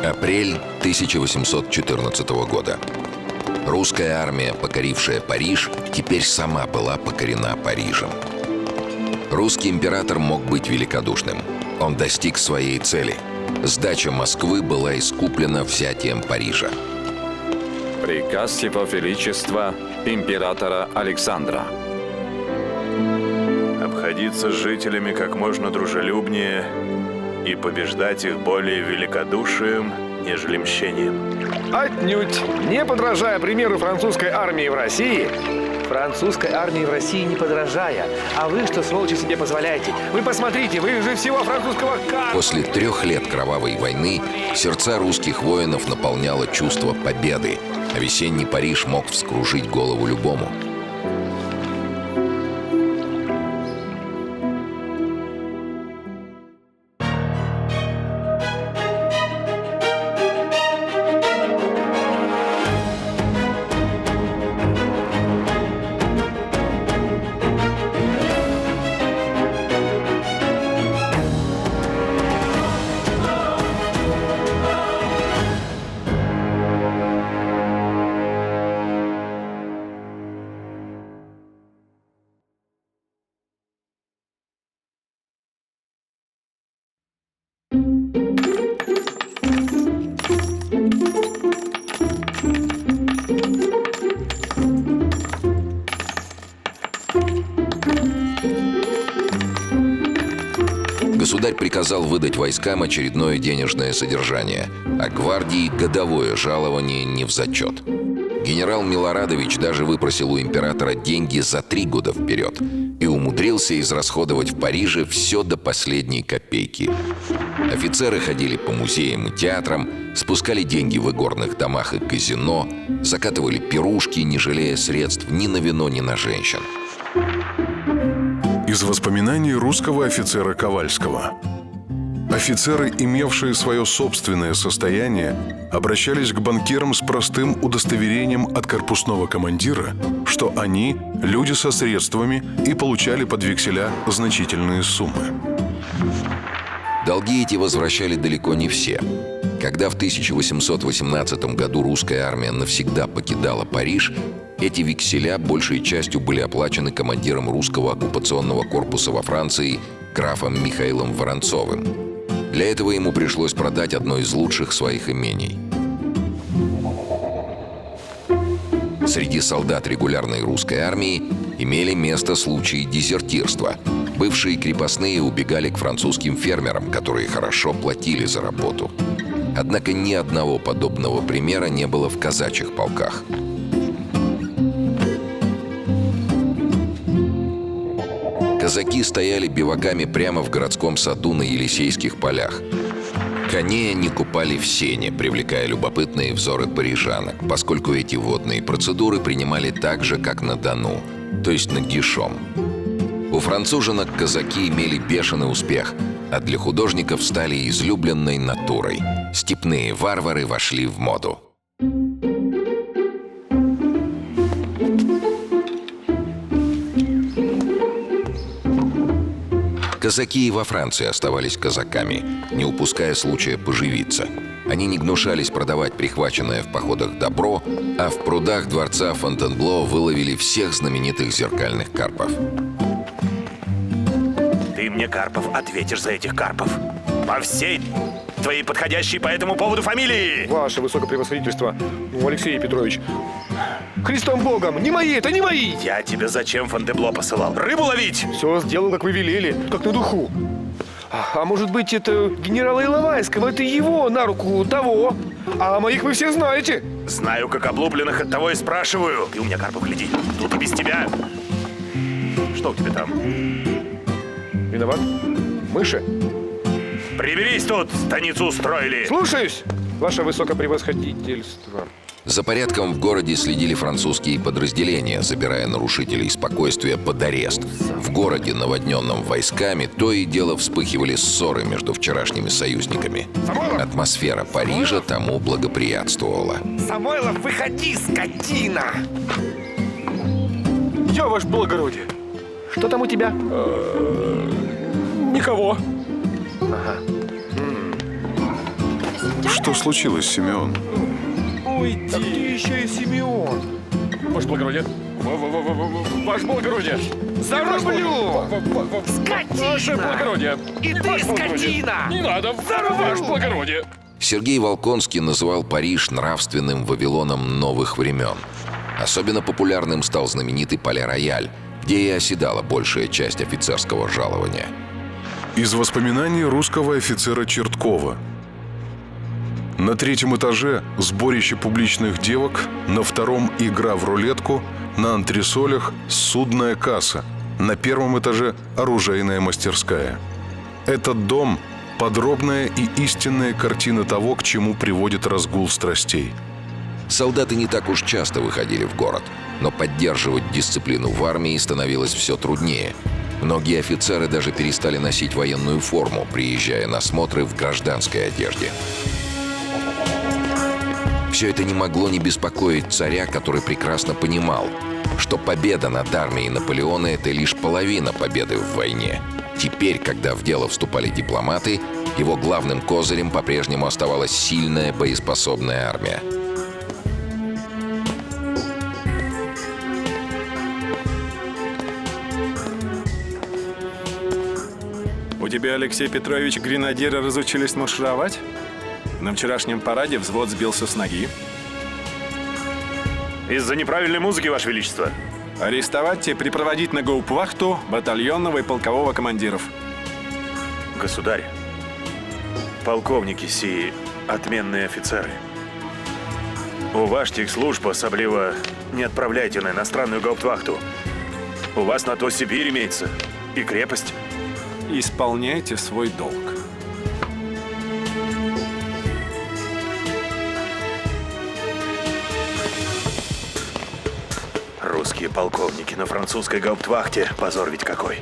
Апрель 1814 года. Русская армия, покорившая Париж, теперь сама была покорена Парижем. Русский император мог быть великодушным. Он достиг своей цели. Сдача Москвы была искуплена взятием Парижа. Приказ Его Величества императора Александра. Обходиться с жителями как можно дружелюбнее и побеждать их более великодушием, нежели мщением. Отнюдь! Не подражая примеру французской армии в России, французской армии в России не подражая. А вы что, сволочи, себе позволяете? Вы посмотрите, вы же всего французского После 3 лет кровавой войны сердца русских воинов наполняло чувство победы, а весенний Париж мог вскружить голову любому. Государь приказал выдать войскам очередное денежное содержание, а гвардии годовое жалование не взачет. Генерал Милорадович даже выпросил у императора деньги за 3 года вперед и умудрился израсходовать в Париже все до последней копейки. Офицеры ходили по музеям и театрам, спускали деньги в игорных домах и казино, закатывали пирушки, не жалея средств ни на вино, ни на женщин. Из воспоминаний русского офицера Ковальского. Офицеры, имевшие свое собственное состояние, обращались к банкирам с простым удостоверением от корпусного командира, что они – люди со средствами и получали под векселя значительные суммы. Долги эти возвращали далеко не все. Когда в 1818 году русская армия навсегда покидала Париж, эти векселя большей частью были оплачены командиром русского оккупационного корпуса во Франции графом Михаилом Воронцовым. Для этого ему пришлось продать одно из лучших своих имений. Среди солдат регулярной русской армии имели место случаи дезертирства. Бывшие крепостные убегали к французским фермерам, которые хорошо платили за работу. Однако ни одного подобного примера не было в казачьих полках. Казаки стояли биваками прямо в городском саду на Елисейских полях. Коней они купали в сене, привлекая любопытные взоры парижанок, поскольку эти водные процедуры принимали так же, как на Дону, то есть нагишом. У француженок казаки имели бешеный успех, а для художников стали излюбленной натурой. Степные варвары вошли в моду. Казаки и во Франции оставались казаками, не упуская случая поживиться. Они не гнушались продавать прихваченное в походах добро, а в прудах дворца Фонтенбло выловили всех знаменитых зеркальных карпов. Ты мне, Карпов, ответишь за этих карпов. По всей твоей подходящей по этому поводу фамилии. Ваше высокопревосходительство, Алексей Петрович. Христом Богом, не мои это, не мои! Я тебя зачем в Фонтенбло посылал? Рыбу ловить? Все сделал, как вы велели, как на духу. А может быть, это генерала Иловайского, это его на руку того? А моих вы все знаете. Знаю, как облупленных, от того и спрашиваю. Ты у меня, Карпов, гляди, тут и без тебя. Что у тебя там? Виноват? Мыши? Приберись тут, станицу устроили. Слушаюсь, ваше высокопревосходительство. За порядком в городе следили французские подразделения, забирая нарушителей спокойствия под арест. В городе, наводненном войсками, то и дело вспыхивали ссоры между вчерашними союзниками. Атмосфера Парижа тому благоприятствовала. Самойлов, выходи, скотина! Я, ваше благородие. Что там у тебя? Никого. Ага. Что случилось, Симеон? Да ты еще и Симеон. Ваше благородие! Ваше благородие! Зарублю! Ваше благородие! И ты, скотина! Не надо! Ваше благородие! Сергей Волконский называл Париж нравственным Вавилоном новых времен. Особенно популярным стал знаменитый Пале-Рояль, где и оседала большая часть офицерского жалования. Из воспоминаний русского офицера Черткова. На 3-м этаже сборище публичных девок, на 2-м игра в рулетку, на антресолях судная касса, на 1-м этаже оружейная мастерская. Этот дом – подробная и истинная картина того, к чему приводит разгул страстей. Солдаты не так уж часто выходили в город, но поддерживать дисциплину в армии становилось все труднее. Многие офицеры даже перестали носить военную форму, приезжая на смотры в гражданской одежде. Все это не могло не беспокоить царя, который прекрасно понимал, что победа над армией Наполеона – это лишь половина победы в войне. Теперь, когда в дело вступали дипломаты, его главным козырем по-прежнему оставалась сильная боеспособная армия. У тебя, Алексей Петрович, гренадеры разучились маршировать? На вчерашнем параде взвод сбился с ноги. Из-за неправильной музыки, Ваше Величество. Арестовать и припроводить на гауптвахту батальонного и полкового командиров. Государь, полковники сии отменные офицеры. Уважьте их службу, особливо не отправляйте на иностранную гауптвахту. У вас на то Сибирь имеется и крепость. Исполняйте свой долг. Русские полковники на французской гауптвахте. Позор ведь какой.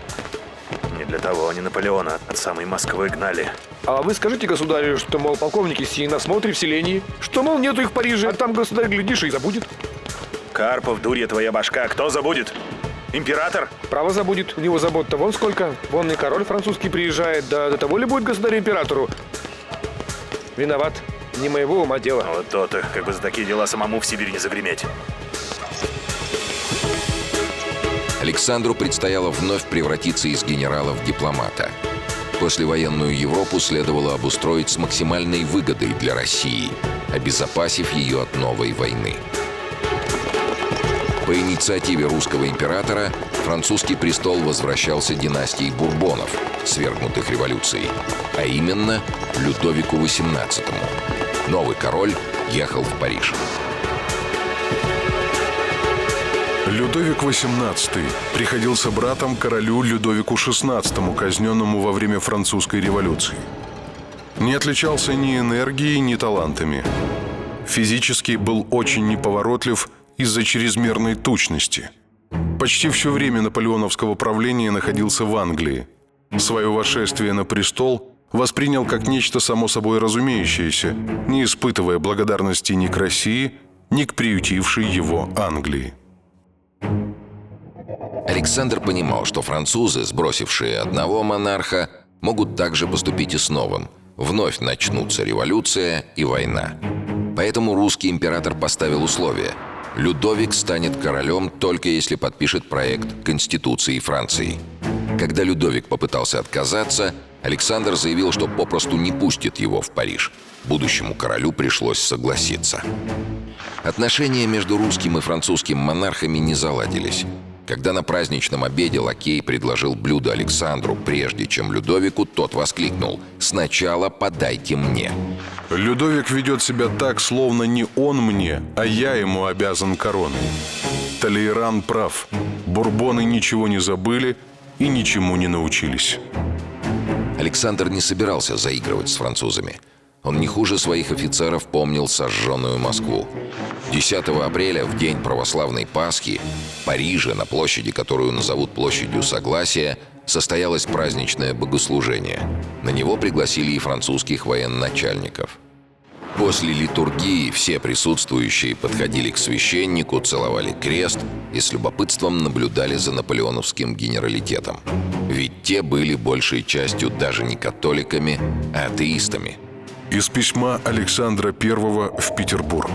Не для того они Наполеона от самой Москвы гнали. А вы скажите, государю, что, мол, полковники сии на смотре в селении, что, мол, нету их в Париже, а там, государь, глядишь, и забудет. Карпов, дурья твоя башка, кто забудет? Император? Право забудет, у него забот-то вон сколько. Вон и король французский приезжает, да до того ли будет государю-императору? Виноват, не моего ума дело. Вот то-то, как бы за такие дела самому в Сибирь не загреметь. Александру предстояло вновь превратиться из генерала в дипломата. Послевоенную Европу следовало обустроить с максимальной выгодой для России, обезопасив ее от новой войны. По инициативе русского императора французский престол возвращался династии Бурбонов, свергнутых революцией, а именно Людовику XVIII. Новый король ехал в Париж. Людовик XVIII приходился братом королю Людовику XVI, казненному во время французской революции. Не отличался ни энергией, ни талантами. Физически был очень неповоротлив из-за чрезмерной тучности. Почти все время наполеоновского правления находился в Англии. Свое восшествие на престол воспринял как нечто само собой разумеющееся, не испытывая благодарности ни к России, ни к приютившей его Англии. Александр понимал, что французы, сбросившие одного монарха, могут также поступить и с новым. Вновь начнутся революция и война. Поэтому русский император поставил условие: Людовик станет королем только если подпишет проект Конституции Франции. Когда Людовик попытался отказаться, Александр заявил, что попросту не пустит его в Париж. Будущему королю пришлось согласиться. Отношения между русским и французским монархами не заладились. Когда на праздничном обеде лакей предложил блюдо Александру, прежде чем Людовику, тот воскликнул: «Сначала подайте мне». Людовик ведет себя так, словно не он мне, а я ему обязан короной. Талейран прав. Бурбоны ничего не забыли и ничему не научились. Александр не собирался заигрывать с французами. Он не хуже своих офицеров помнил сожженную Москву. 10 апреля, в день православной Пасхи, в Париже, на площади, которую назовут площадью Согласия, состоялось праздничное богослужение. На него пригласили и французских военачальников. После литургии все присутствующие подходили к священнику, целовали крест и с любопытством наблюдали за наполеоновским генералитетом. Ведь те были большей частью даже не католиками, а атеистами. Из письма Александра I в Петербург.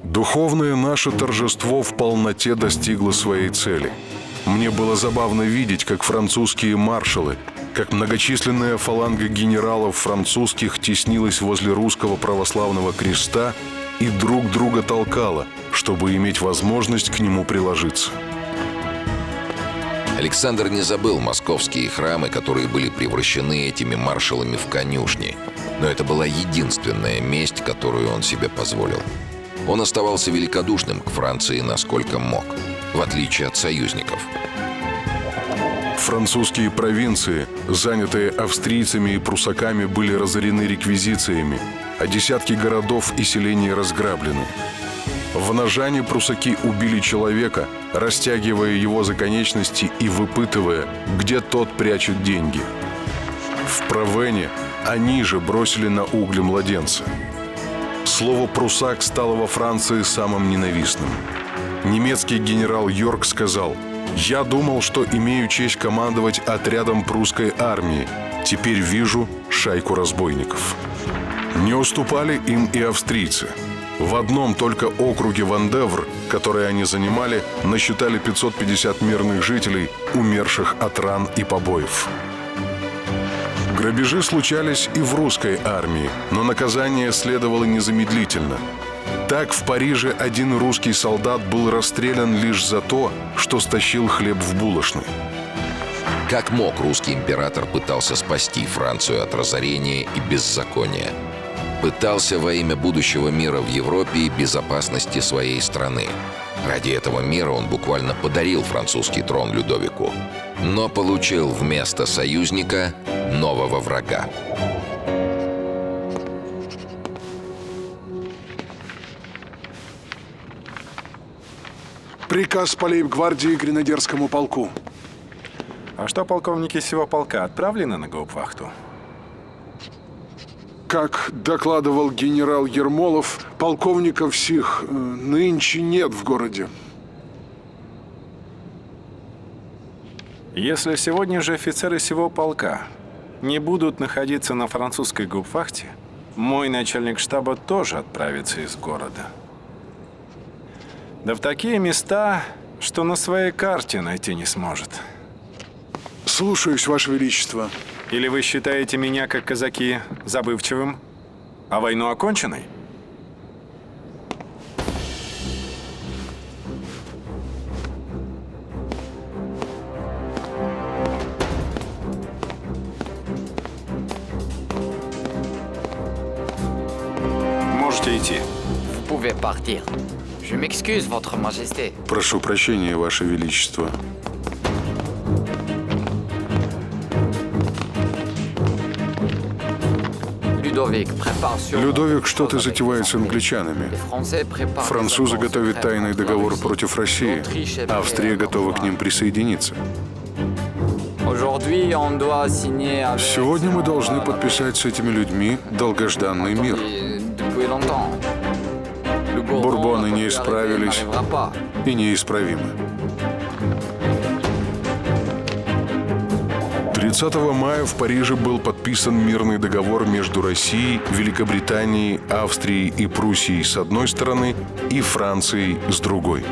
«Духовное наше торжество в полноте достигло своей цели. Мне было забавно видеть, как французские маршалы, как многочисленная фаланга генералов французских теснилась возле русского православного креста и друг друга толкала, чтобы иметь возможность к нему приложиться». Александр не забыл московские храмы, которые были превращены этими маршалами в конюшни. Но это была единственная месть, которую он себе позволил. Он оставался великодушным к Франции насколько мог, в отличие от союзников. Французские провинции, занятые австрийцами и прусаками, были разорены реквизициями, а десятки городов и селений разграблены. В Нажане прусаки убили человека, растягивая его за конечности и выпытывая, где тот прячет деньги. В Провене они же бросили на угли младенца. Слово «прусак» стало во Франции самым ненавистным. Немецкий генерал Йорк сказал: «Я думал, что имею честь командовать отрядом прусской армии. Теперь вижу шайку разбойников». Не уступали им и австрийцы. В одном только округе Вандевр, который они занимали, насчитали 550 мирных жителей, умерших от ран и побоев. Грабежи случались и в русской армии, но наказание следовало незамедлительно. Так в Париже один русский солдат был расстрелян лишь за то, что стащил хлеб в булочной. Как мог, русский император пытался спасти Францию от разорения и беззакония. Пытался во имя будущего мира в Европе и безопасности своей страны. Ради этого мира он буквально подарил французский трон Людовику, но получил вместо союзника нового врага. Приказ по лейб-гвардии гренадерскому полку. А что полковники сего полка отправлены на гауптвахту? Как докладывал генерал Ермолов, полковников сих нынче нет в городе. Если сегодня же офицеры сего полка не будут находиться на французской гауптвахте, мой начальник штаба тоже отправится из города. Да в такие места, что на своей карте найти не сможет. Слушаюсь, Ваше Величество. Или вы считаете меня, как казаки, забывчивым, а войну оконченной? Можете идти. Vous pouvez partir. Je m'excuse, Votre Majesté. Прошу прощения, Ваше Величество. Людовик что-то затевает с англичанами. Французы готовят тайный договор против России. Австрия готова к ним присоединиться. Сегодня мы должны подписать с этими людьми долгожданный мир. Бурбоны не исправились и неисправимы. 30 мая в Париже был подписан мирный договор между Россией, Великобританией, Австрией и Пруссией с одной стороны и Францией с другой.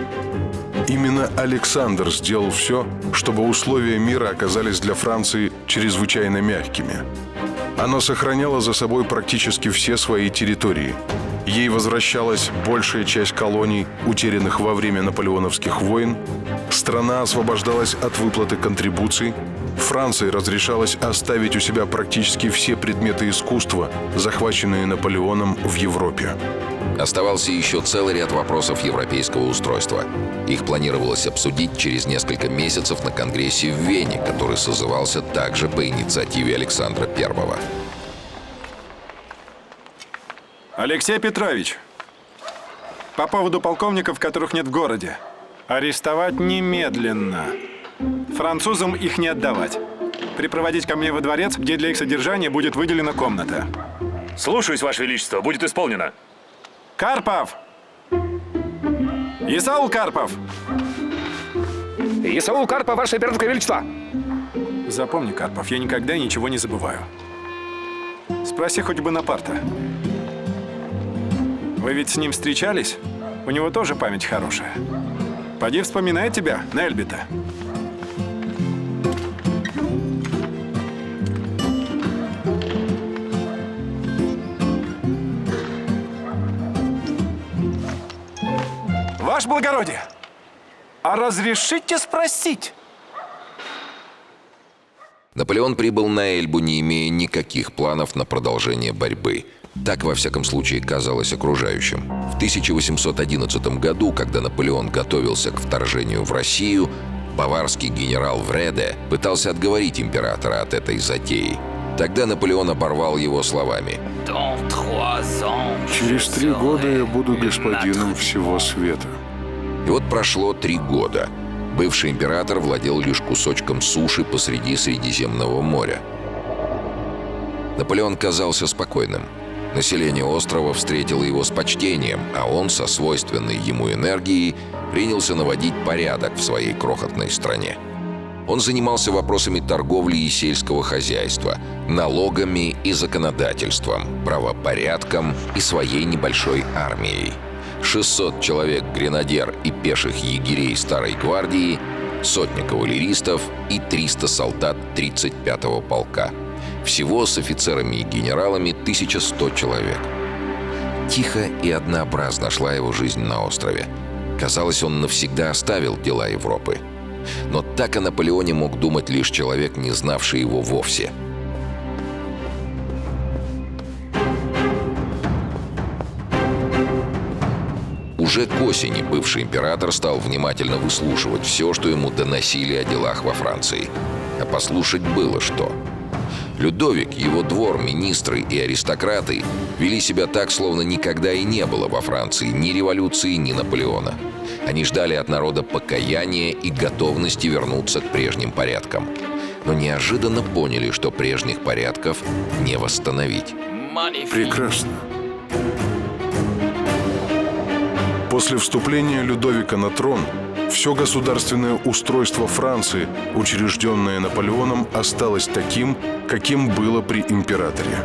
Именно Александр сделал все, чтобы условия мира оказались для Франции чрезвычайно мягкими. Она сохраняла за собой практически все свои территории. Ей возвращалась большая часть колоний, утерянных во время наполеоновских войн. Страна освобождалась от выплаты контрибуций. Франции разрешалось оставить у себя практически все предметы искусства, захваченные Наполеоном в Европе. Оставался еще целый ряд вопросов европейского устройства. Их планировалось обсудить через несколько месяцев на Конгрессе в Вене, который созывался также по инициативе Александра I. Алексей Петрович, по поводу полковников, которых нет в городе. Арестовать немедленно. Французам их не отдавать. Припроводить ко мне во дворец, где для их содержания будет выделена комната. Слушаюсь, Ваше Величество, будет исполнено. Карпов! Исаул Карпов! Исаул Карпов, Ваше Императорское Величество! Запомни, Карпов, я никогда ничего не забываю. Спроси хоть Бонапарта. Вы ведь с ним встречались? У него тоже память хорошая. Поди вспоминай тебя, Нельбита. Ваше благородие, а разрешите спросить? Наполеон прибыл на Эльбу, не имея никаких планов на продолжение борьбы. Так, во всяком случае, казалось окружающим. В 1811 году, когда Наполеон готовился к вторжению в Россию, баварский генерал Вреде пытался отговорить императора от этой затеи. Тогда Наполеон оборвал его словами: Через 3 года я буду господином всего света. И вот прошло 3 года. Бывший император владел лишь кусочком суши посреди Средиземного моря. Наполеон казался спокойным. Население острова встретило его с почтением, а он со свойственной ему энергией принялся наводить порядок в своей крохотной стране. Он занимался вопросами торговли и сельского хозяйства, налогами и законодательством, правопорядком и своей небольшой армией. 600 человек гренадер и пеших егерей Старой гвардии, сотня кавалеристов и 300 солдат 35-го полка. Всего с офицерами и генералами 1100 человек. Тихо и однообразно шла его жизнь на острове. Казалось, он навсегда оставил дела Европы. Но так о Наполеоне мог думать лишь человек, не знавший его вовсе. Уже к осени бывший император стал внимательно выслушивать все, что ему доносили о делах во Франции. А послушать было что. Людовик, его двор, министры и аристократы вели себя так, словно никогда и не было во Франции ни революции, ни Наполеона. Они ждали от народа покаяния и готовности вернуться к прежним порядкам. Но неожиданно поняли, что прежних порядков не восстановить. Прекрасно. После вступления Людовика на трон все государственное устройство Франции, учрежденное Наполеоном, осталось таким, каким было при императоре.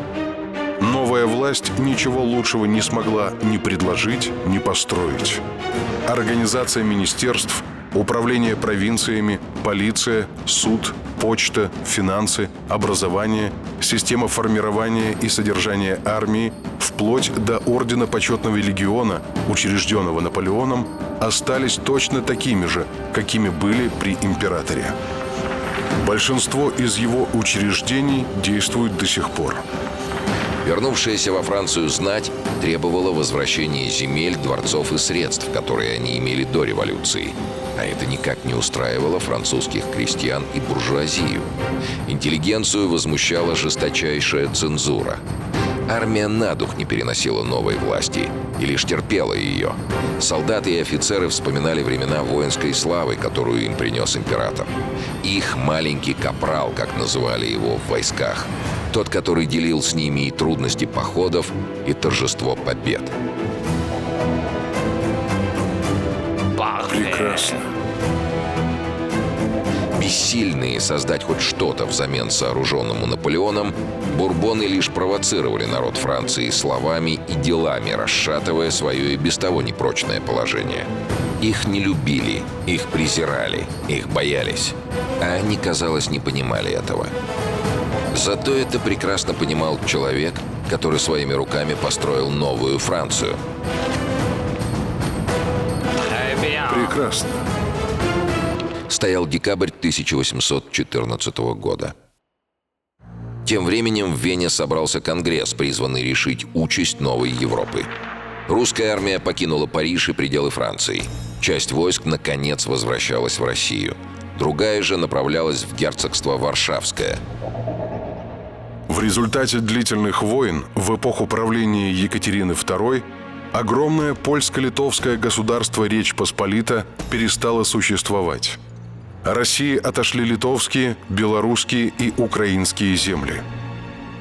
Новая власть ничего лучшего не смогла ни предложить, ни построить. Организация министерств, управление провинциями, полиция, суд, почта, финансы, образование, система формирования и содержания армии, вплоть до ордена почетного легиона, учрежденного Наполеоном, остались точно такими же, какими были при императоре. Большинство из его учреждений действуют до сих пор. Вернувшаяся во Францию знать требовала возвращения земель, дворцов и средств, которые они имели до революции. А это никак не устраивало французских крестьян и буржуазию. Интеллигенцию возмущала жесточайшая цензура. Армия на дух не переносила новой власти и лишь терпела ее. Солдаты и офицеры вспоминали времена воинской славы, которую им принес император. Их маленький капрал, как называли его в войсках. Тот, который делил с ними и трудности походов, и торжество побед. Прекрасно. Бессильные создать хоть что-то взамен сооруженному Наполеоном, бурбоны лишь провоцировали народ Франции словами и делами, расшатывая свое и без того непрочное положение. Их не любили, их презирали, их боялись. А они, казалось, не понимали этого. Зато это прекрасно понимал человек, который своими руками построил новую Францию. Прекрасно. Стоял декабрь 1814 года. Тем временем в Вене собрался конгресс, призванный решить участь новой Европы. Русская армия покинула Париж и пределы Франции. Часть войск, наконец, возвращалась в Россию. Другая же направлялась в герцогство Варшавское. В результате длительных войн в эпоху правления Екатерины II огромное польско-литовское государство Речь Посполита перестало существовать. России отошли литовские, белорусские и украинские земли.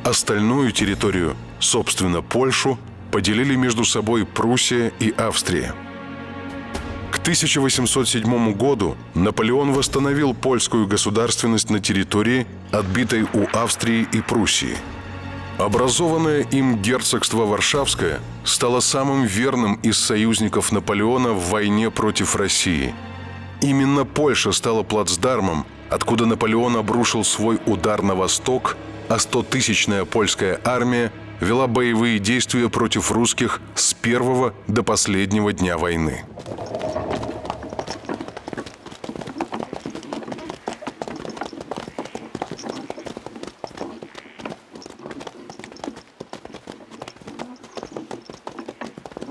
Остальную территорию, собственно Польшу, поделили между собой Пруссия и Австрия. К 1807 году Наполеон восстановил польскую государственность на территории, отбитой у Австрии и Пруссии. Образованное им герцогство Варшавское стало самым верным из союзников Наполеона в войне против России. Именно Польша стала плацдармом, откуда Наполеон обрушил свой удар на восток, а 100-тысячная польская армия вела боевые действия против русских с первого до последнего дня войны.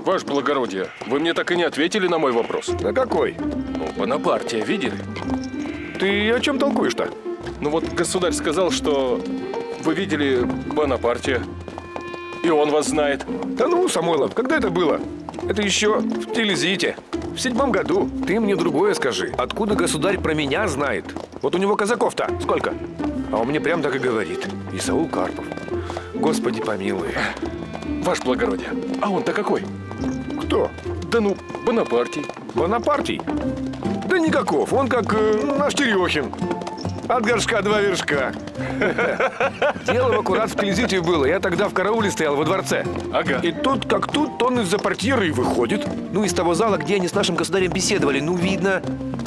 Ваше благородие, вы мне так и не ответили на мой вопрос. На какой? Ну, Бонапартия видели? Ты о чем толкуешь-то? Ну вот государь сказал, что вы видели Бонапартия, и он вас знает. Да ну, Самойлов, когда это было? Это еще в Тильзите. В 7 году. Ты мне другое скажи. Откуда государь про меня знает? Вот у него казаков-то сколько? А он мне прям так и говорит. Исаул Карпов. Господи помилуй. Ваше благородие, а он-то какой? Кто? Да ну, Бонапартий. Бонапартий? Да никаков. Он как наш Терехин. От горшка 2 вершка. Дело аккурат в Тильзите было. Я тогда в карауле стоял во дворце. Ага. И тут, как тут, он из-за портьеры и выходит. Ну, из того зала, где они с нашим государем беседовали. Ну, видно,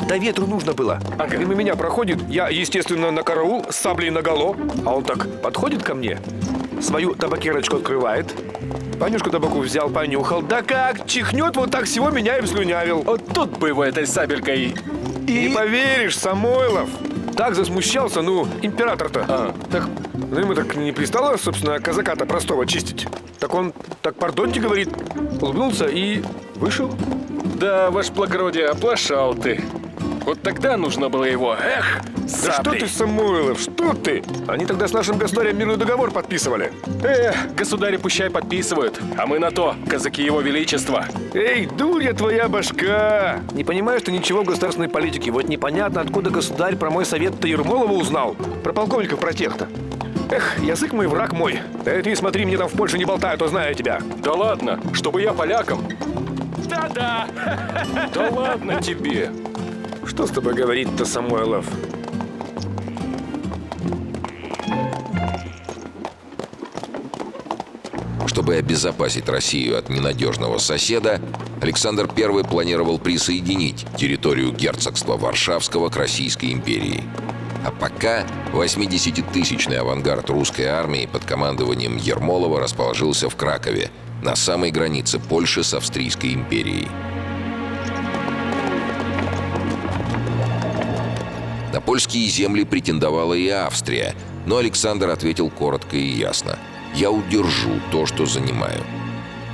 до ветру нужно было. Ага. Мимо меня проходит. Я, естественно, на караул с саблей наголо. А он так подходит ко мне, свою табакерочку открывает, понюшку табаку взял, понюхал. Да как чихнет, вот так всего меня и вслюнявил. Вот тут бы его этой сабелькой. Не поверишь, Самойлов. Так засмущался, ну, император-то. Так, Ну, ему так не пристало, собственно, казака-то простого чистить. Так он, так пардоньте, говорит, улыбнулся и вышел. да, ваше благородие, оплошал ты. Вот тогда нужно было его, эх, Да что ты, Самойлов, что ты? Они тогда с нашим государем мирный договор подписывали. Государи пущай подписывают, а мы на то, казаки его величества. Эй, дурья твоя башка! Не понимаешь ты ничего в государственной политике. Вот непонятно, откуда государь про мой совет-то Ермолова узнал. Про полковников протех-то. Эх, язык мой, враг мой. Да и ты смотри, мне там в Польше не болтай, а то знаю тебя. Да ладно, чтобы я полякам. Да-да. Да ладно тебе. Что с тобой говорит-то, Самойлов? Чтобы обезопасить Россию от ненадежного соседа, Александр I планировал присоединить территорию герцогства Варшавского к Российской империи. А пока 80-тысячный авангард русской армии под командованием Ермолова расположился в Кракове, на самой границе Польши с Австрийской империей. На польские земли претендовала и Австрия, но Александр ответил коротко и ясно: «Я удержу то, что занимаю».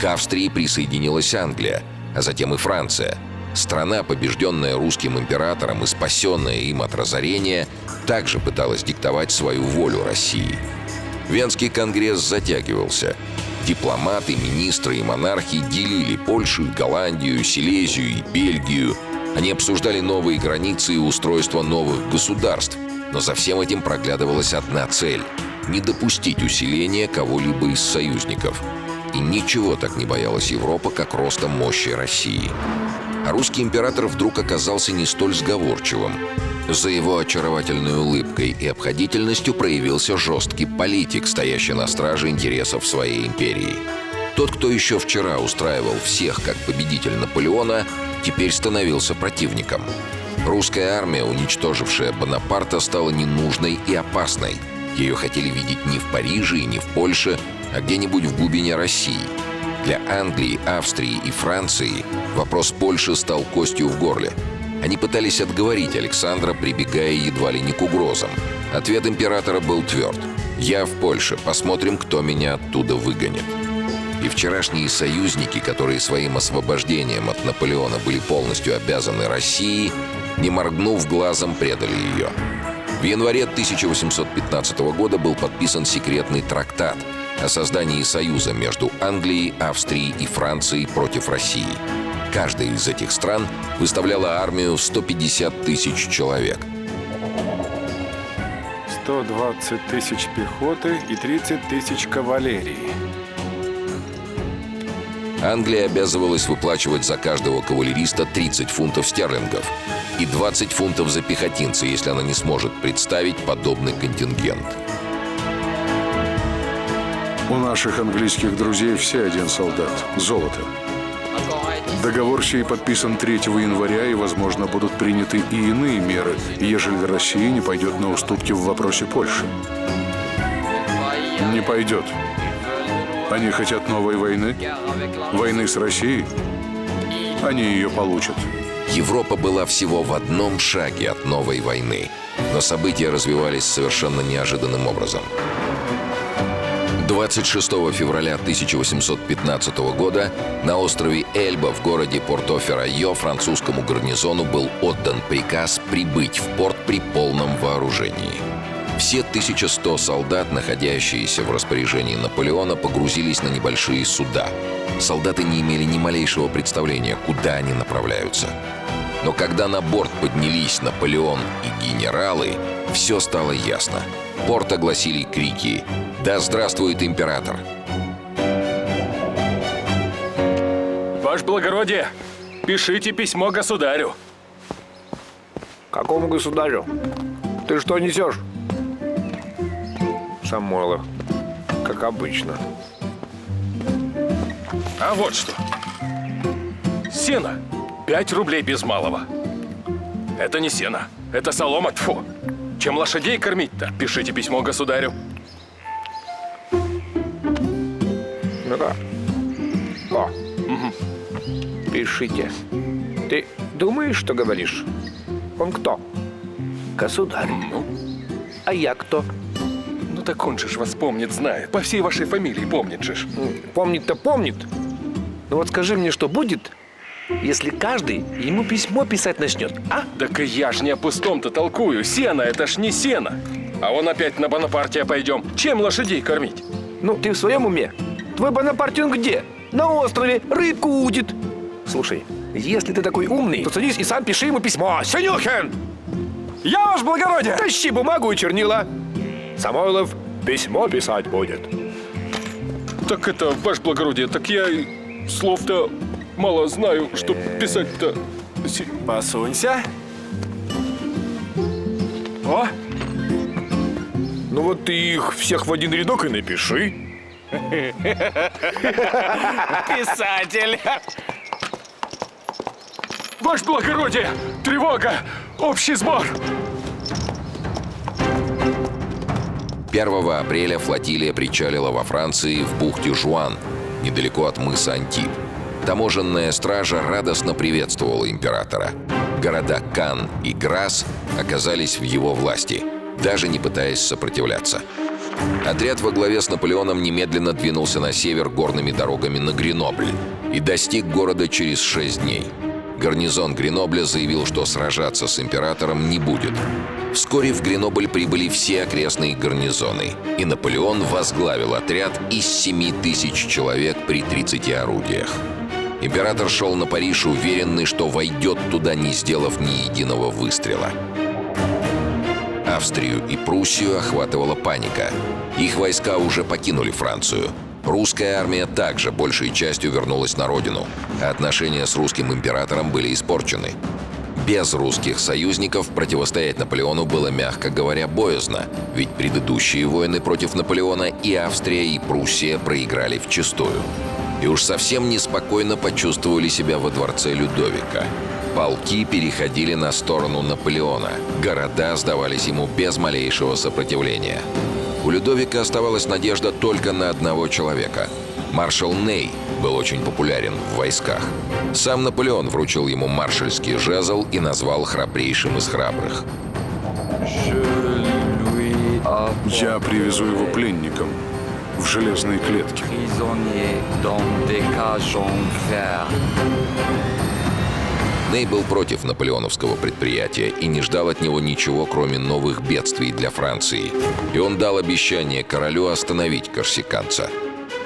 К Австрии присоединилась Англия, а затем и Франция. Страна, побежденная русским императором и спасенная им от разорения, также пыталась диктовать свою волю России. Венский конгресс затягивался. Дипломаты, министры и монархи делили Польшу, Голландию, Силезию и Бельгию. Они обсуждали новые границы и устройство новых государств. Но за всем этим проглядывалась одна цель – не допустить усиления кого-либо из союзников. И ничего так не боялась Европа, как роста мощи России. А русский император вдруг оказался не столь сговорчивым. За его очаровательной улыбкой и обходительностью проявился жесткий политик, стоящий на страже интересов своей империи. Тот, кто еще вчера устраивал всех как победитель Наполеона, теперь становился противником. Русская армия, уничтожившая Бонапарта, стала ненужной и опасной. Ее хотели видеть не в Париже и не в Польше, а где-нибудь в глубине России. Для Англии, Австрии и Франции вопрос Польши стал костью в горле. Они пытались отговорить Александра, прибегая едва ли не к угрозам. Ответ императора был тверд: «Я в Польше, посмотрим, кто меня оттуда выгонит». И вчерашние союзники, которые своим освобождением от Наполеона были полностью обязаны России, не моргнув глазом, предали ее. В январе 1815 года был подписан секретный трактат о создании союза между Англией, Австрией и Францией против России. Каждая из этих стран выставляла армию в 150 тысяч человек. 120 тысяч пехоты и 30 тысяч кавалерии. Англия обязывалась выплачивать за каждого кавалериста 30 фунтов стерлингов и 20 фунтов за пехотинца, если она не сможет представить подобный контингент. У наших английских друзей все один солдат – золото. Encore un 10. Договор сей подписан 3 января, и, возможно, будут приняты и иные меры, ежели Россия не пойдет на уступки в вопросе Польши. Не пойдет. Они хотят новой войны, войны с Россией. Они ее получат. Европа была всего в одном шаге от новой войны, но события развивались совершенно неожиданным образом. 26 февраля 1815 года на острове Эльба в городе Порто-Феррайо французскому гарнизону был отдан приказ прибыть в порт при полном вооружении. Все 1100 солдат, находящиеся в распоряжении Наполеона, погрузились на небольшие суда. Солдаты не имели ни малейшего представления, куда они направляются. Но когда на борт поднялись Наполеон и генералы, все стало ясно. Порт огласили крики «Да здравствует император!». Ваше благородие, пишите письмо государю. Какому государю? Ты что несешь? Самойлов, как обычно. А вот что. Сено. 5 рублей без малого. Это не сено. Это солома. Тьфу. Чем лошадей кормить-то? Пишите письмо государю. Ну-ка. О. Пишите. Ты думаешь, что говоришь? Он кто? Государь. Ну? А я кто? Ну так он же ж вас помнит, знает. По всей вашей фамилии помнит же ж. Помнит-то помнит. Но вот скажи мне, что будет, если каждый ему письмо писать начнет, а? Так и я ж не о пустом-то толкую. Сено, это ж не сено. А вон опять на Бонапартия пойдем. Чем лошадей кормить? Ну, ты в своем уме? Твой Бонапарт он где? На острове, рыбку удит. Слушай, если ты такой умный, то садись и сам пиши ему письмо. Синюхин! Я, ваше благородие! Тащи бумагу и чернила. Самойлов письмо писать будет. Так это, ваше благородие, так я слов-то мало знаю, что писать-то. Посунься. О! Ну вот ты их всех в один рядок и напиши. Писатель! Ваше благородие, тревога, общий сбор. 1 апреля флотилия причалила во Франции в бухте Жуан, недалеко от мыса Антиб. Таможенная стража радостно приветствовала императора. Города Канн и Грасс оказались в его власти, даже не пытаясь сопротивляться. Отряд во главе с Наполеоном немедленно двинулся на север горными дорогами на Гренобль и достиг города через 6 дней. Гарнизон Гренобля заявил, что сражаться с императором не будет. Вскоре в Гренобль прибыли все окрестные гарнизоны, и Наполеон возглавил отряд из 7000 человек при 30 орудиях. Император шел на Париж, уверенный, что войдет туда, не сделав ни единого выстрела. Австрию и Пруссию охватывала паника. Их войска уже покинули Францию. Русская армия также большей частью вернулась на родину, а отношения с русским императором были испорчены. Без русских союзников противостоять Наполеону было, мягко говоря, боязно, ведь предыдущие войны против Наполеона и Австрия, и Пруссия проиграли вчистую. И уж совсем неспокойно почувствовали себя во дворце Людовика. Полки переходили на сторону Наполеона, города сдавались ему без малейшего сопротивления. У Людовика оставалась надежда только на одного человека. Маршал Ней был очень популярен в войсках. Сам Наполеон вручил ему маршальский жезл и назвал храбрейшим из храбрых. Я привезу его пленником в железной клетке. Ней был против наполеоновского предприятия и не ждал от него ничего, кроме новых бедствий для Франции. И он дал обещание королю остановить корсиканца.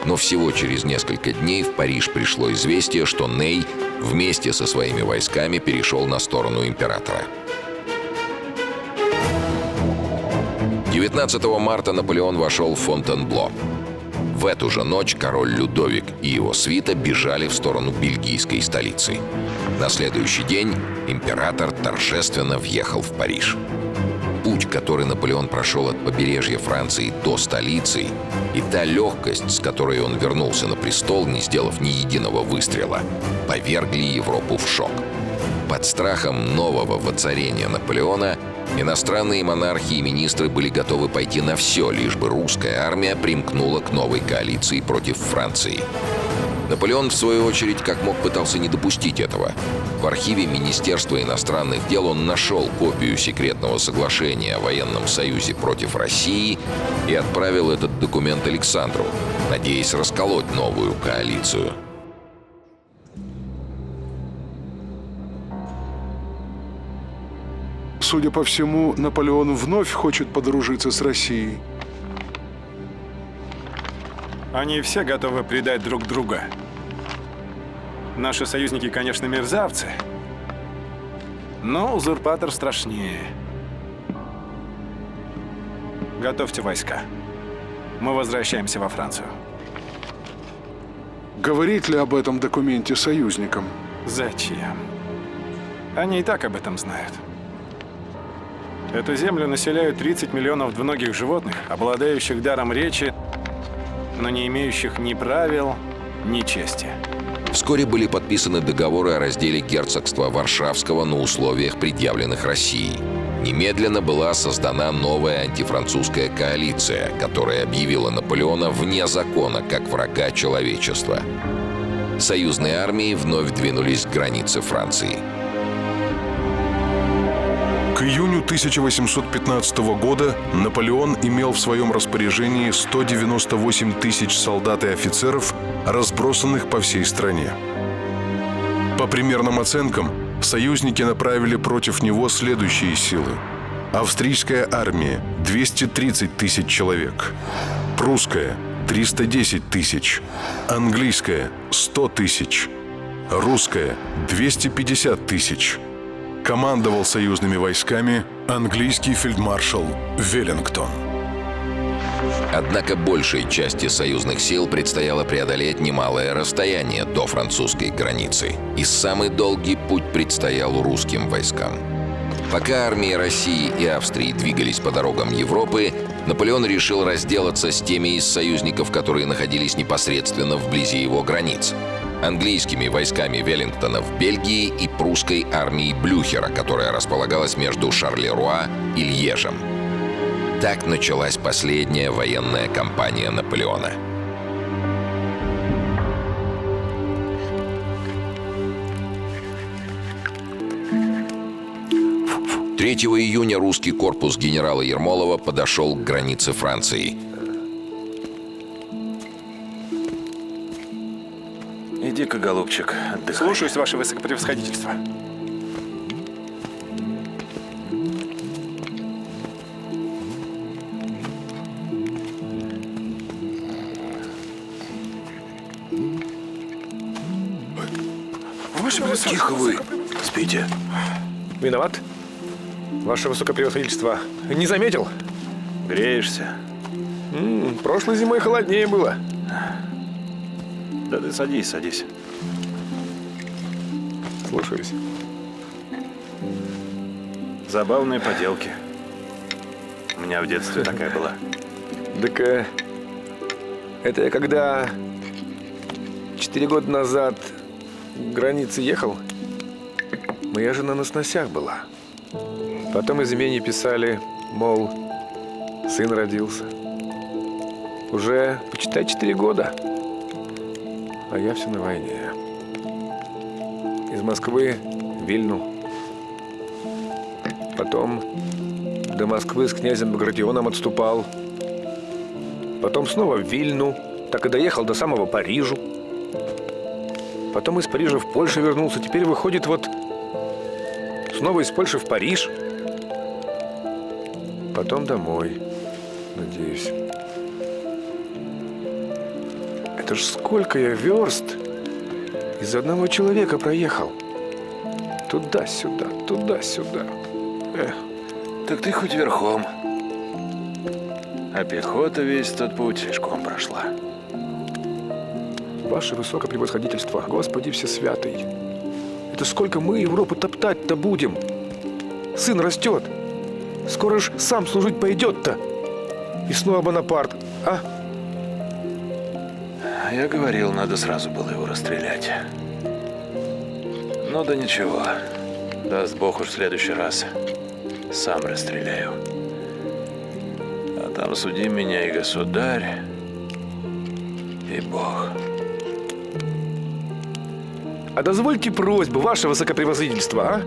Но всего через несколько дней в Париж пришло известие, что Ней вместе со своими войсками перешел на сторону императора. 19 марта Наполеон вошел в Фонтенбло. В эту же ночь король Людовик и его свита бежали в сторону бельгийской столицы. На следующий день император торжественно въехал в Париж. путь, который Наполеон прошел от побережья Франции до столицы, и та легкость, с которой он вернулся на престол, не сделав ни единого выстрела, повергли Европу в шок. Под страхом нового воцарения Наполеона иностранные монархи и министры были готовы пойти на все, лишь бы русская армия примкнула к новой коалиции против Франции. Наполеон, в свою очередь, как мог, пытался не допустить этого. В архиве Министерства иностранных дел он нашел копию секретного соглашения о военном союзе против России и отправил этот документ Александру, надеясь расколоть новую коалицию. Судя по всему, Наполеон вновь хочет подружиться с Россией. Они все готовы предать друг друга. Наши союзники, конечно, мерзавцы, но узурпатор страшнее. Готовьте войска. Мы возвращаемся во Францию. Говорить ли об этом документе союзникам? Зачем? Они и так об этом знают. Эту землю населяют 30 миллионов двуногих животных, обладающих даром речи, но не имеющих ни правил, ни чести. Вскоре были подписаны договоры о разделе герцогства Варшавского на условиях, предъявленных Россией. Немедленно была создана новая антифранцузская коалиция, которая объявила Наполеона вне закона как врага человечества. Союзные армии вновь двинулись к границе Франции. К июню 1815 года Наполеон имел в своем распоряжении 198 тысяч солдат и офицеров, разбросанных по всей стране. По примерным оценкам, союзники направили против него следующие силы. Австрийская армия – 230 тысяч человек. Прусская – 310 тысяч. Английская – 100 тысяч. Русская – 250 тысяч. Командовал союзными войсками английский фельдмаршал Веллингтон. Однако большей части союзных сил предстояло преодолеть немалое расстояние до французской границы. И самый долгий путь предстоял русским войскам. Пока армии России и Австрии двигались по дорогам Европы, Наполеон решил разделаться с теми из союзников, которые находились непосредственно вблизи его границ. Английскими войсками Веллингтона в Бельгии и прусской армией Блюхера, которая располагалась между Шарлеруа и Льежем. Так началась последняя военная кампания Наполеона. — 3 июня русский корпус генерала Ермолова подошел к границе Франции. Иди-ка, голубчик, отдыхай. Слушаюсь, ваше высокопревосходительство. Тихо вы, спите. Виноват? Ваше высокопревосходительство. Не заметил? Греешься? Прошлой зимой холоднее было. Да ты садись, садись. Слушаюсь. Забавные поделки. У меня в детстве такая была. Так это я когда 4 года назад к границе ехал, моя жена на сносях была. Потом из имени писали, мол, сын родился. Уже, почитай, 4 года. А я все на войне. Из Москвы в Вильну. Потом до Москвы с князем Багратионом отступал. Потом снова в Вильну. Так и доехал до самого Парижа. Потом из Парижа в Польшу вернулся. Теперь выходит вот снова из Польши в Париж. Потом домой, надеюсь. Это ж сколько я верст из одного человека проехал. Туда-сюда, туда-сюда. Так ты хоть верхом. А пехота весь тот путь пешком прошла. Ваше высокопревосходительство, Господи всесвятый. Это сколько мы Европу топтать-то будем? Сын растет. Скоро ж сам служить пойдет-то. И снова Бонапарт, а? Я говорил, надо сразу было его расстрелять. Ну да ничего. Даст Бог, уж в следующий раз сам расстреляю. А там суди меня и государь, и Бог. А дозвольте просьбу, ваше высокопревосходительство, а?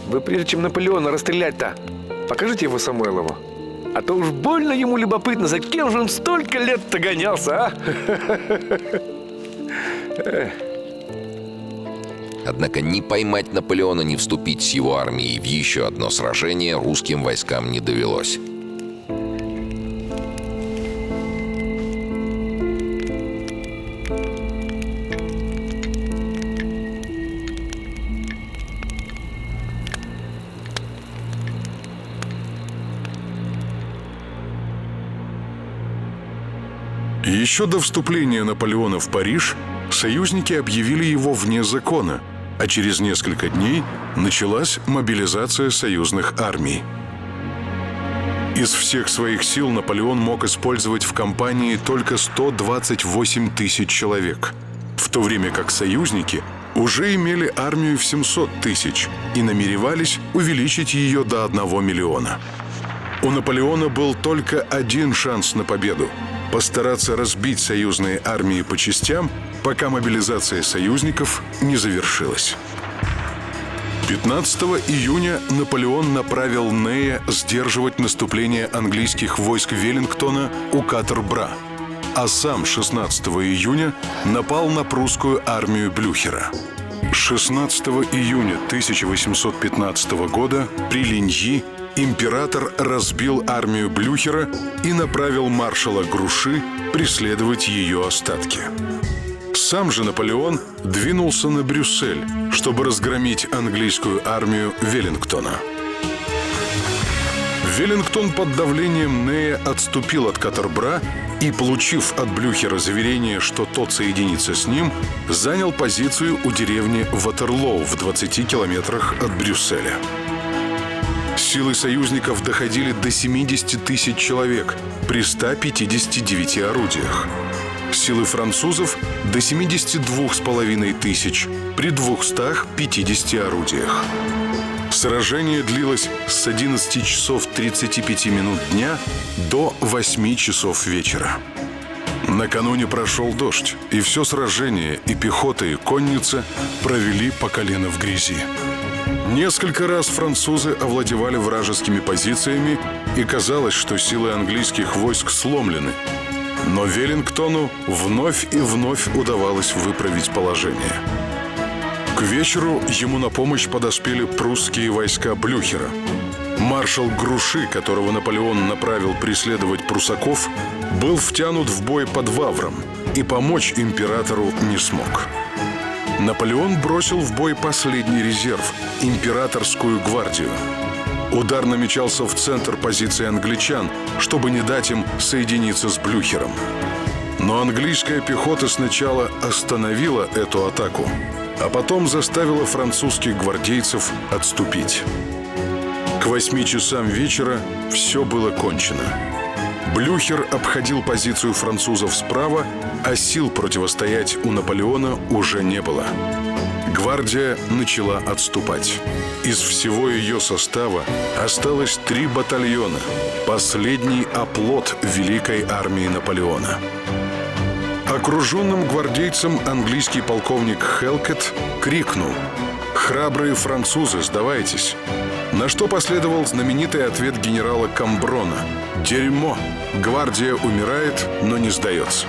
Вы прежде чем Наполеона расстрелять-то, покажите его Самойлову. А то уж больно ему любопытно, за кем же он столько лет-то гонялся, а? Однако ни поймать Наполеона, ни вступить с его армией в еще одно сражение русским войскам не довелось. Еще до вступления Наполеона в Париж союзники объявили его вне закона, а через несколько дней началась мобилизация союзных армий. Из всех своих сил Наполеон мог использовать в кампании только 128 тысяч человек, в то время как союзники уже имели армию в 700 тысяч и намеревались увеличить ее до 1 миллиона. У Наполеона был только один шанс на победу – постараться разбить союзные армии по частям, пока мобилизация союзников не завершилась. 15 июня Наполеон направил Нея сдерживать наступление английских войск Веллингтона у Катер-Бра, а сам 16 июня напал на прусскую армию Блюхера. 16 июня 1815 года при Линьи император разбил армию Блюхера и направил маршала Груши преследовать ее остатки. Сам же Наполеон двинулся на Брюссель, чтобы разгромить английскую армию Веллингтона. Веллингтон под давлением Нея отступил от Катер-Бра и, получив от Блюхера заверение, что тот соединится с ним, занял позицию у деревни Ватерлоу в 20 километрах от Брюсселя. Силы союзников доходили до 70 тысяч человек при 159 орудиях. Силы французов – до 72,5 тысяч при 250 орудиях. Сражение длилось с 11 часов 35 минут дня до 8 часов вечера. Накануне прошел дождь, и все сражение и пехота, и конница провели по колено в грязи. Несколько раз французы овладевали вражескими позициями, и казалось, что силы английских войск сломлены. Но Веллингтону вновь и вновь удавалось выправить положение. К вечеру ему на помощь подоспели прусские войска Блюхера. Маршал Груши, которого Наполеон направил преследовать прусаков, был втянут в бой под Вавром и помочь императору не смог. Наполеон бросил в бой последний резерв – императорскую гвардию. Удар намечался в центр позиции англичан, чтобы не дать им соединиться с Блюхером. Но английская пехота сначала остановила эту атаку, а потом заставила французских гвардейцев отступить. К 8 часам вечера все было кончено. Блюхер обходил позицию французов справа, а сил противостоять у Наполеона уже не было. Гвардия начала отступать. Из всего ее состава осталось 3 батальона, последний оплот великой армии Наполеона. Окруженным гвардейцам английский полковник Хелкет крикнул: «Храбрые французы, сдавайтесь!» На что последовал знаменитый ответ генерала Камброна: «Дерьмо! Гвардия умирает, но не сдается».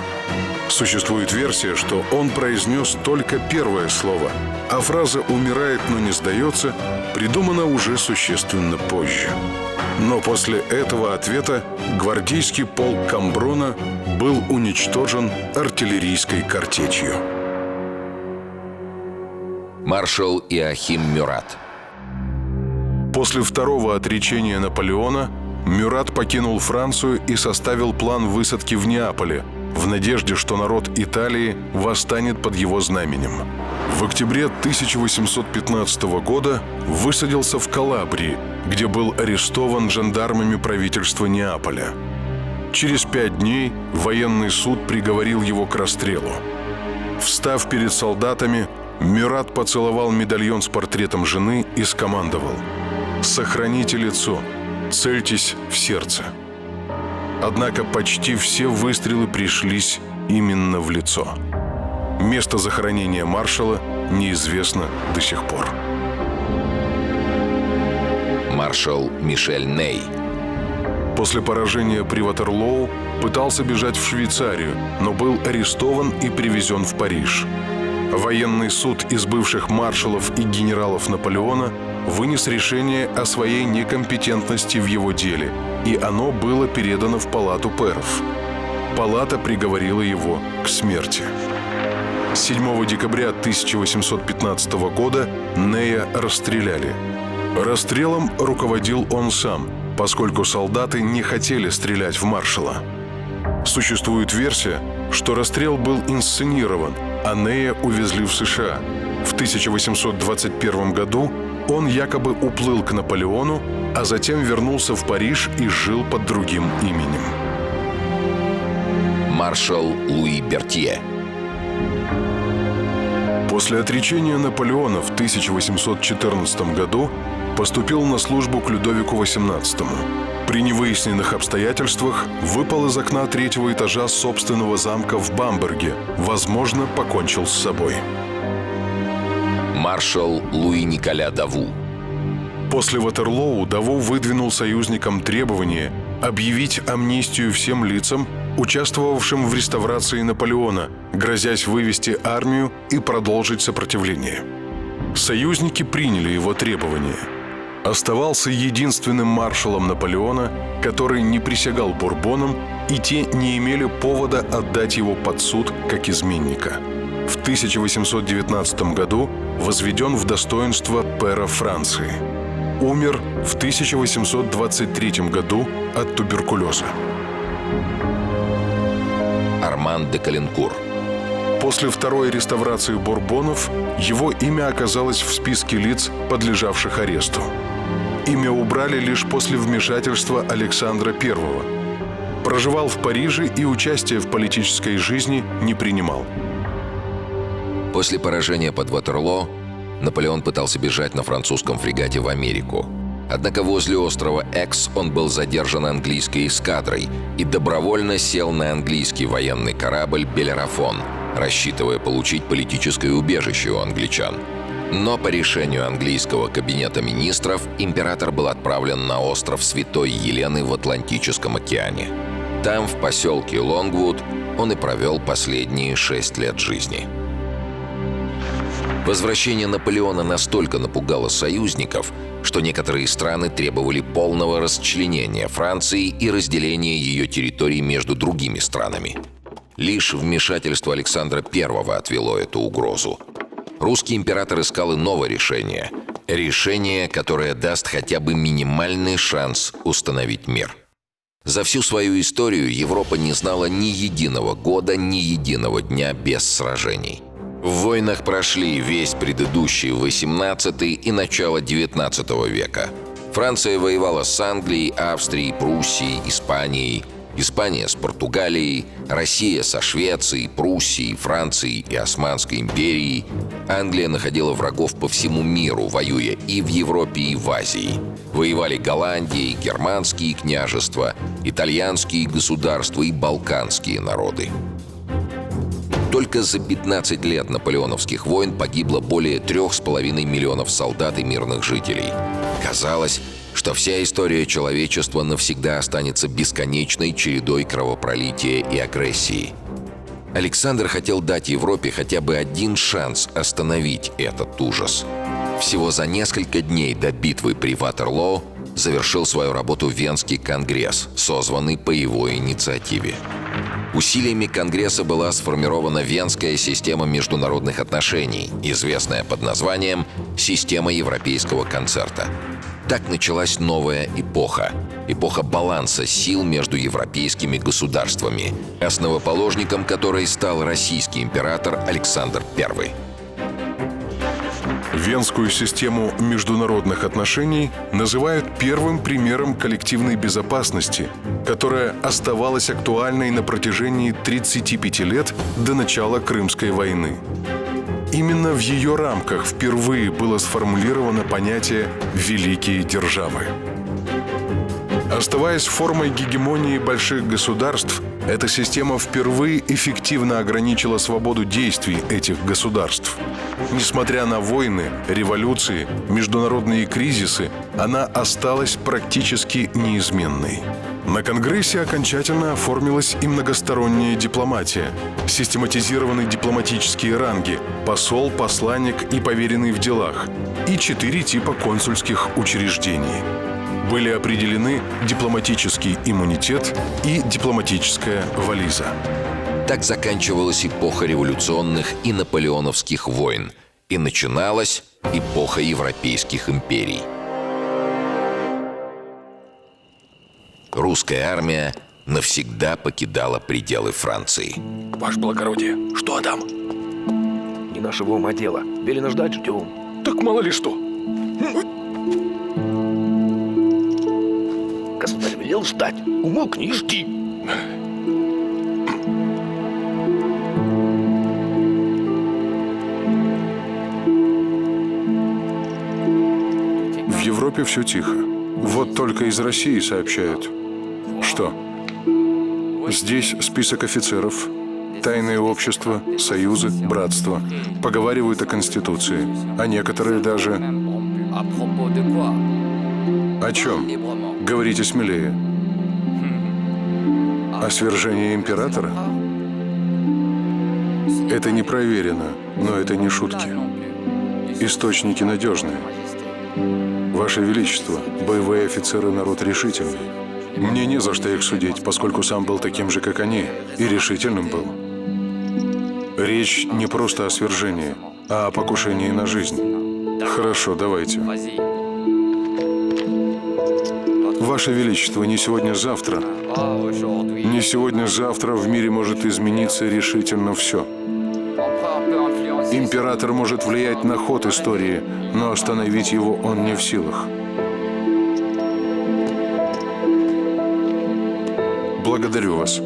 Существует версия, что он произнес только первое слово, а фраза «умирает, но не сдается» придумана уже существенно позже. Но после этого ответа гвардейский полк Камброна был уничтожен артиллерийской картечью. Маршал Иоахим Мюрат. После второго отречения Наполеона Мюрат покинул Францию и составил план высадки в Неаполе, в надежде, что народ Италии восстанет под его знаменем. В октябре 1815 года высадился в Калабрии, где был арестован жандармами правительства Неаполя. Через 5 дней военный суд приговорил его к расстрелу. Встав перед солдатами, Мюрат поцеловал медальон с портретом жены и скомандовал: «Сохраните лицо, цельтесь в сердце». Однако почти все выстрелы пришлись именно в лицо. Место захоронения маршала неизвестно до сих пор. Маршал Мишель Ней. После поражения при Ватерлоу пытался бежать в Швейцарию, но был арестован и привезен в Париж. Военный суд из бывших маршалов и генералов Наполеона вынес решение о своей некомпетентности в его деле, и оно было передано в палату пэров. Палата приговорила его к смерти. 7 декабря 1815 года Нея расстреляли. Расстрелом руководил он сам, поскольку солдаты не хотели стрелять в маршала. Существует версия, что расстрел был инсценирован, а Нея увезли в США. В 1821 году он якобы уплыл к Наполеону, а затем вернулся в Париж и жил под другим именем. Маршал Луи Бертье. После отречения Наполеона в 1814 году поступил на службу к Людовику XVIII. При невыясненных обстоятельствах выпал из окна 3-го этажа собственного замка в Бамберге. Возможно, покончил с собой. Маршал Луи Николя Даву. После Ватерлоу Даву выдвинул союзникам требование объявить амнистию всем лицам, участвовавшим в реставрации Наполеона, грозясь вывести армию и продолжить сопротивление. Союзники приняли его требования. Оставался единственным маршалом Наполеона, который не присягал Бурбонам, и те не имели повода отдать его под суд как изменника. В 1819 году возведен в достоинство пэра Франции. Умер в 1823 году от туберкулеза. Арман де Калинкур. После второй реставрации Бурбонов его имя оказалось в списке лиц, подлежавших аресту. Имя убрали лишь после вмешательства Александра I. Проживал в Париже и участия в политической жизни не принимал. После поражения под Ватерлоо Наполеон пытался бежать на французском фрегате в Америку. Однако возле острова Экс он был задержан английской эскадрой и добровольно сел на английский военный корабль «Белерафон», рассчитывая получить политическое убежище у англичан. Но по решению английского кабинета министров император был отправлен на остров Святой Елены в Атлантическом океане. Там, в поселке Лонгвуд, он и провел последние 6 лет жизни. Возвращение Наполеона настолько напугало союзников, что некоторые страны требовали полного расчленения Франции и разделения ее территорий между другими странами. Лишь вмешательство Александра I отвело эту угрозу. Русский император искал иного решения. Решение, которое даст хотя бы минимальный шанс установить мир. За всю свою историю Европа не знала ни единого года, ни единого дня без сражений. В войнах прошли весь предыдущий XVIII и начало XIX века. Франция воевала с Англией, Австрией, Пруссией, Испанией. Испания с Португалией, Россия со Швецией, Пруссией, Францией и Османской империей. Англия находила врагов по всему миру, воюя и в Европе, и в Азии. Воевали Голландия, германские княжества, итальянские государства и балканские народы. Только за 15 лет наполеоновских войн погибло более 3,5 миллионов солдат и мирных жителей. Казалось, что вся история человечества навсегда останется бесконечной чередой кровопролития и агрессии. Александр хотел дать Европе хотя бы один шанс остановить этот ужас. Всего за несколько дней до битвы при Ватерлоо завершил свою работу Венский конгресс, созванный по его инициативе. Усилиями Конгресса была сформирована Венская система международных отношений, известная под названием «Система европейского концерта». Так началась новая эпоха. Эпоха баланса сил между европейскими государствами, основоположником которой стал российский император Александр I. Венскую систему международных отношений называют первым примером коллективной безопасности, которая оставалась актуальной на протяжении 35 лет до начала Крымской войны. Именно в ее рамках впервые было сформулировано понятие «великие державы». Оставаясь формой гегемонии больших государств, эта система впервые эффективно ограничила свободу действий этих государств. Несмотря на войны, революции, международные кризисы, она осталась практически неизменной. На Конгрессе окончательно оформилась и многосторонняя дипломатия, систематизированы дипломатические ранги – посол, посланник и поверенный в делах, и 4 типа консульских учреждений. Были определены дипломатический иммунитет и дипломатическая вализа. Так заканчивалась эпоха революционных и наполеоновских войн, и начиналась эпоха европейских империй. Русская армия навсегда покидала пределы Франции. Ваше благородие, что там? Не нашего ума дело. Велено ждать, ждем. Так мало ли что. Государь велел ждать. Умолкни и жди. В Европе все тихо. Вот только из России сообщают. Что? Здесь список офицеров, тайное общество, союзы, братства. Поговаривают о Конституции. А некоторые даже... À propos de quoi? О чем? Librement. Говорите смелее. О свержении императора? Это не проверено, но это не шутки. Источники надежные. Ваше Величество, боевые офицеры — народ решительный. Мне не за что их судить, поскольку сам был таким же, как они, и решительным был. Речь не просто о свержении, а о покушении на жизнь. Хорошо, давайте. Vas-y. Ваше Величество, не сегодня-завтра. Pas aujourd'hui. Не сегодня-завтра в мире может измениться решительно все. L'empereur peut influencer. Император может влиять на ход истории, но остановить его он не в силах. Благодарю вас.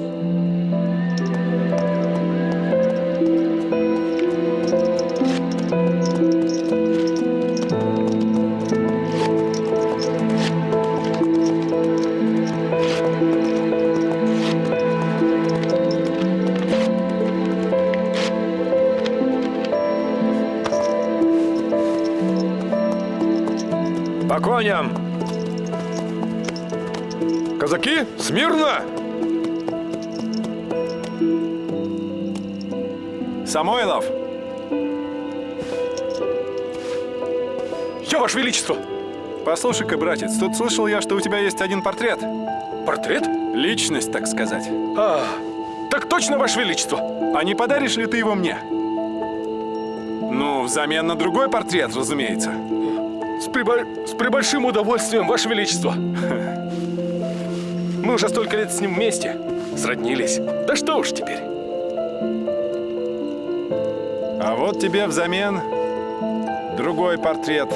По коням! Казаки, смирно! Самойлов! Я, Ваше Величество! Послушай-ка, братец, тут слышал я, что у тебя есть один портрет. Портрет? Личность, так сказать. Так точно, Ваше Величество! А не подаришь ли ты его мне? Ну, взамен на другой портрет, разумеется. С прибольшим удовольствием, Ваше Величество! Мы уже столько лет с ним вместе. Сроднились. Да что уж теперь. А вот тебе взамен другой портрет.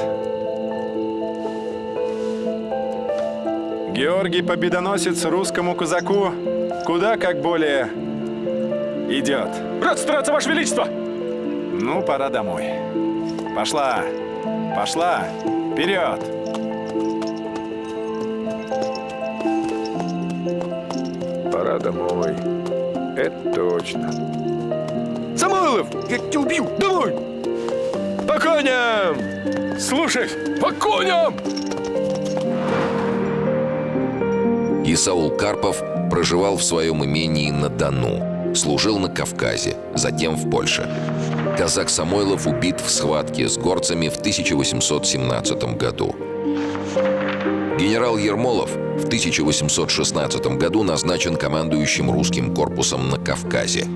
Георгий Победоносец русскому казаку куда как более идет. Рад стараться, Ваше Величество! Ну, пора домой. Пошла, пошла, вперед! Пора домой. Это точно. Самойлов, я тебя убью! Домой! По коням! Слушай, по коням! Исаул Карпов проживал в своем имении на Дону, служил на Кавказе, затем в Польше. Казак Самойлов убит в схватке с горцами в 1817 году. Генерал Ермолов в 1816 году назначен командующим русским корпусом на Кавказе.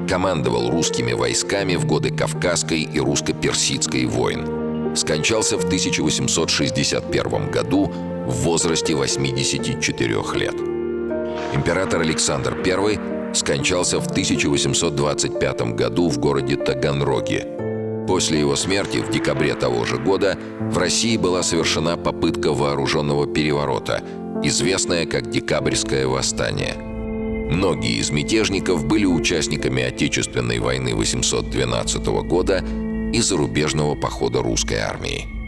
Командовал русскими войсками в годы Кавказской и русско-персидской войн. скончался в 1861 году в возрасте 84 лет. Император Александр I скончался в 1825 году в городе Таганроге. После его смерти в декабре того же года в России была совершена попытка вооруженного переворота, известная как Декабрьское восстание. Многие из мятежников были участниками Отечественной войны 812 года и зарубежного похода русской армии.